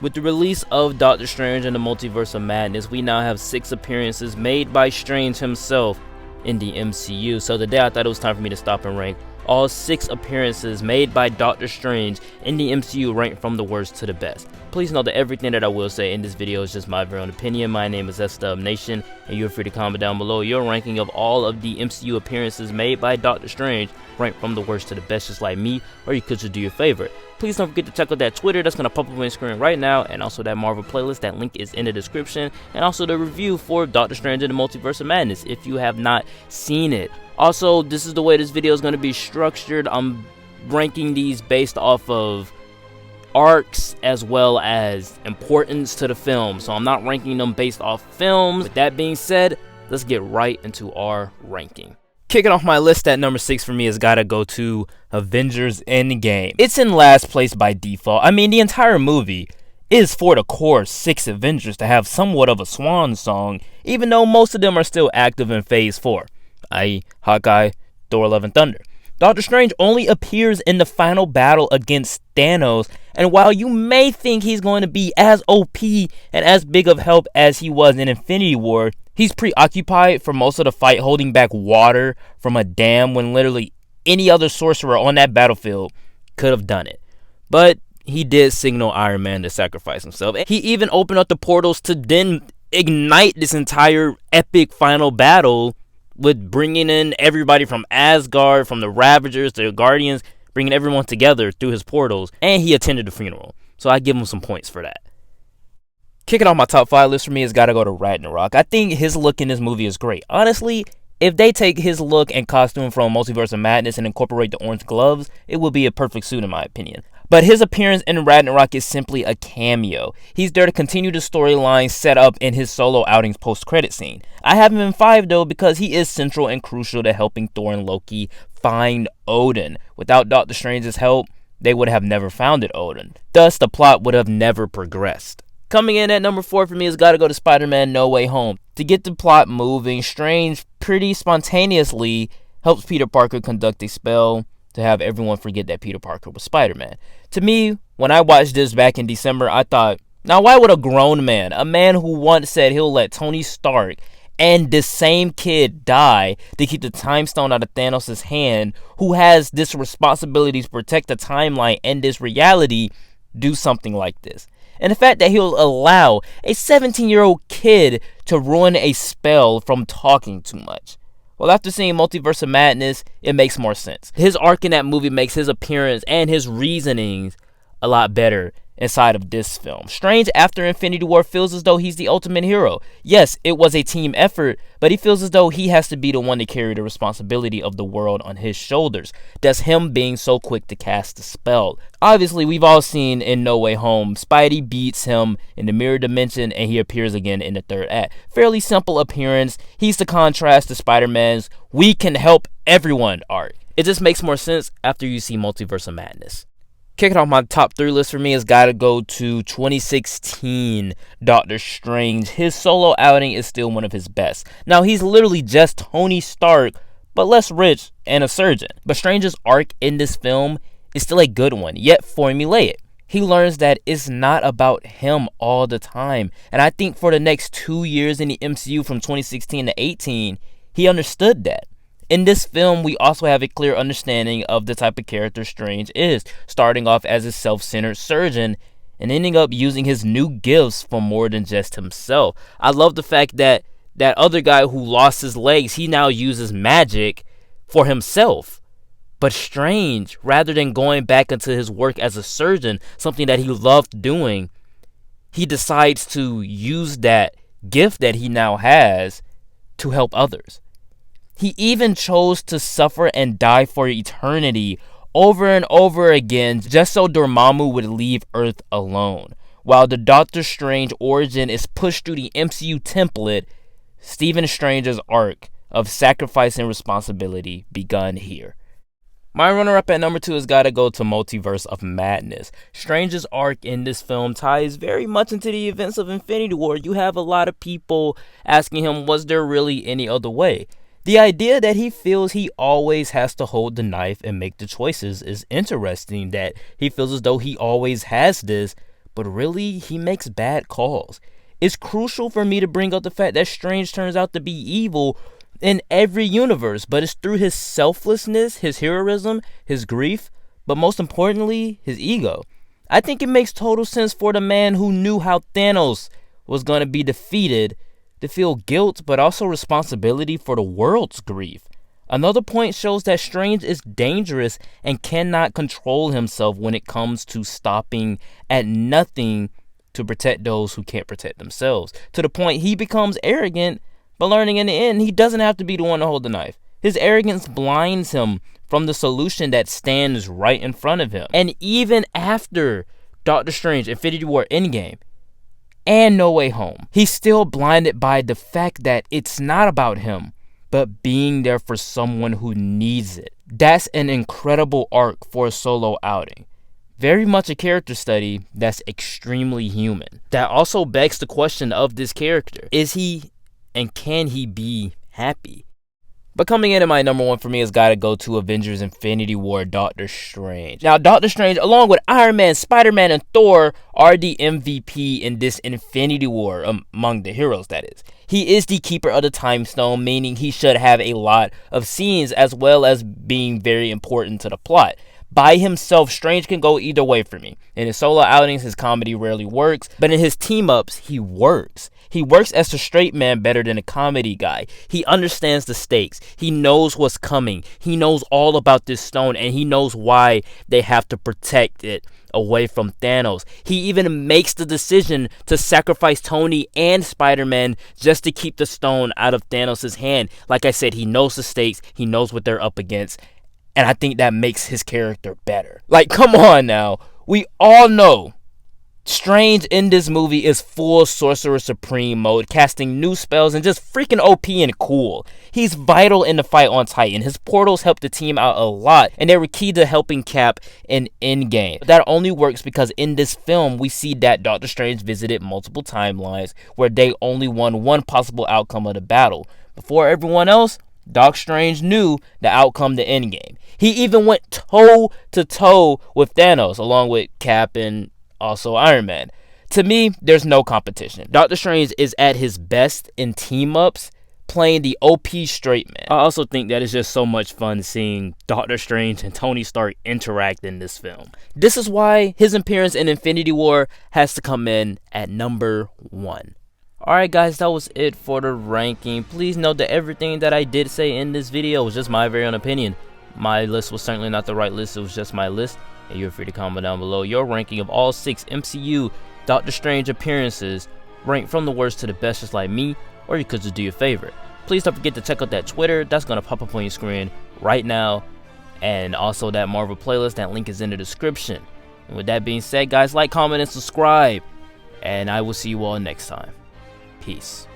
With the release of Doctor Strange and the Multiverse of Madness, we now have 6 appearances made by Strange himself in the MCU. So today I thought it was time for me to stop and rank all 6 appearances made by Doctor Strange in the MCU, ranked from the worst to the best. Please note that everything that I will say in this video is just my very own opinion. My name is SDubNation, and you're free to comment down below your ranking of all of the MCU appearances made by Doctor Strange, ranked from the worst to the best, just like me, or you could just do your favorite. Please don't forget to check out that Twitter that's going to pop up on your screen right now, and also that Marvel playlist. That link is in the description, and also the review for Doctor Strange and the Multiverse of Madness if you have not seen it. Also, this is the way this video is going to be structured. I'm ranking these based off of arcs as well as importance to the film, so I'm not ranking them based off films. With that being said, let's get right into our ranking. Kicking off my list at number 6 for me has got to go to Avengers Endgame. It's in last place by default. I mean, the entire movie is for the core 6 Avengers to have somewhat of a swan song, even though most of them are still active in Phase 4, i.e. Hawkeye, Thor, Love and Thunder. Doctor Strange only appears in the final battle against Thanos, and while you may think he's going to be as OP and as big of help as he was in Infinity War, he's preoccupied for most of the fight holding back water from a dam when literally any other sorcerer on that battlefield could have done it. But he did signal Iron Man to sacrifice himself. He even opened up the portals to then ignite this entire epic final battle with bringing in everybody from Asgard, from the Ravagers to the Guardians, bringing everyone together through his portals, and he attended the funeral. So I give him some points for that. Kicking off my top 5 list for me has got to go to Ragnarok. I think his look in this movie is great. Honestly, if they take his look and costume from Multiverse of Madness and incorporate the orange gloves, it would be a perfect suit in my opinion. But his appearance in Ragnarok is simply a cameo. He's there to continue the storyline set up in his solo outings post-credit scene. I have him in 5 though because he is central and crucial to helping Thor and Loki find Odin. Without Doctor Strange's help, they would have never found Odin. Thus, the plot would have never progressed. Coming in at number 4 for me has got to go to Spider-Man No Way Home. To get the plot moving, Strange pretty spontaneously helps Peter Parker conduct a spell to have everyone forget that Peter Parker was Spider-Man. To me, when I watched this back in December, I thought, now why would a grown man, a man who once said he'll let Tony Stark and this same kid die to keep the time stone out of Thanos' hand, who has this responsibility to protect the timeline and this reality, do something like this? And the fact that he'll allow a 17-year-old kid to ruin a spell from talking too much. Well, after seeing Multiverse of Madness, it makes more sense. His arc in that movie makes his appearance and his reasonings a lot better inside of this film. Strange, after Infinity War, feels as though he's the ultimate hero. Yes, it was a team effort, but he feels as though he has to be the one to carry the responsibility of the world on his shoulders. That's him being so quick to cast the spell. Obviously, we've all seen in No Way Home, Spidey beats him in the mirror dimension and he appears again in the 3rd act. Fairly simple appearance. He's the contrast to Spider-Man's "we can help everyone" arc. It just makes more sense after you see Multiverse of Madness. Kicking off my top 3 list for me has got to go to 2016 Doctor Strange. His solo outing is still one of his best. Now, he's literally just Tony Stark, but less rich and a surgeon. But Strange's arc in this film is still a good one, yet formulaic. He learns that it's not about him all the time. And I think for the next 2 years in the MCU from 2016 to 18, he understood that. In this film, we also have a clear understanding of the type of character Strange is, starting off as a self-centered surgeon and ending up using his new gifts for more than just himself. I love the fact that that other guy who lost his legs, he now uses magic for himself. But Strange, rather than going back into his work as a surgeon, something that he loved doing, he decides to use that gift that he now has to help others. He even chose to suffer and die for eternity over and over again just so Dormammu would leave Earth alone. While the Doctor Strange origin is pushed through the MCU template, Stephen Strange's arc of sacrifice and responsibility begun here. My runner-up at number 2 has got to go to Multiverse of Madness. Strange's arc in this film ties very much into the events of Infinity War. You have a lot of people asking him, was there really any other way? The idea that he feels he always has to hold the knife and make the choices is interesting, that he feels as though he always has this, but really, he makes bad calls. It's crucial for me to bring up the fact that Strange turns out to be evil in every universe, but it's through his selflessness, his heroism, his grief, but most importantly, his ego. I think it makes total sense for the man who knew how Thanos was going to be defeated to feel guilt, but also responsibility for the world's grief. Another point shows that Strange is dangerous and cannot control himself when it comes to stopping at nothing to protect those who can't protect themselves. To the point he becomes arrogant, but learning in the end, he doesn't have to be the one to hold the knife. His arrogance blinds him from the solution that stands right in front of him. And even after Doctor Strange, Infinity War, Endgame, and No Way Home, he's still blinded by the fact that it's not about him, but being there for someone who needs it. That's an incredible arc for a solo outing. Very much a character study that's extremely human. That also begs the question of this character. Is he and can he be happy? But coming in at my number one for me has got to go to Avengers Infinity War, Doctor Strange. Now, Doctor Strange, along with Iron Man, Spider-Man, and Thor, are the MVP in this Infinity War, among the heroes, that is. He is the keeper of the Time Stone, meaning he should have a lot of scenes as well as being very important to the plot. By himself, Strange can go either way for me. In his solo outings, his comedy rarely works, but in his team-ups, he works. He works as a straight man better than a comedy guy. He understands the stakes. He knows what's coming. He knows all about this stone, and he knows why they have to protect it away from Thanos. He even makes the decision to sacrifice Tony and Spider-Man just to keep the stone out of Thanos' hand. Like I said, he knows the stakes. He knows what they're up against. And I think that makes his character better. Like, come on now. We all know Strange in this movie is full Sorcerer Supreme mode, casting new spells and just freaking OP and cool. He's vital in the fight on Titan. His portals helped the team out a lot, and they were key to helping Cap in Endgame. But that only works because in this film, we see that Doctor Strange visited multiple timelines where they only won one possible outcome of the battle. Before everyone else, Doc Strange knew the outcome to Endgame. He even went toe-to-toe with Thanos, along with Cap and also Iron Man. To me, there's no competition. Doctor Strange is at his best in team-ups, playing the OP straight man. I also think that it's just so much fun seeing Doctor Strange and Tony Stark interact in this film. This is why his appearance in Infinity War has to come in at number 1. Alright guys, that was it for the ranking. Please note that everything that I did say in this video was just my very own opinion. My list was certainly not the right list, it was just my list. And you're free to comment down below your ranking of all 6 MCU Doctor Strange appearances, ranked from the worst to the best just like me, or you could just do your favorite. Please don't forget to check out that Twitter, that's going to pop up on your screen right now. And also that Marvel playlist, that link is in the description. And with that being said guys, like, comment, and subscribe. And I will see you all next time. Peace.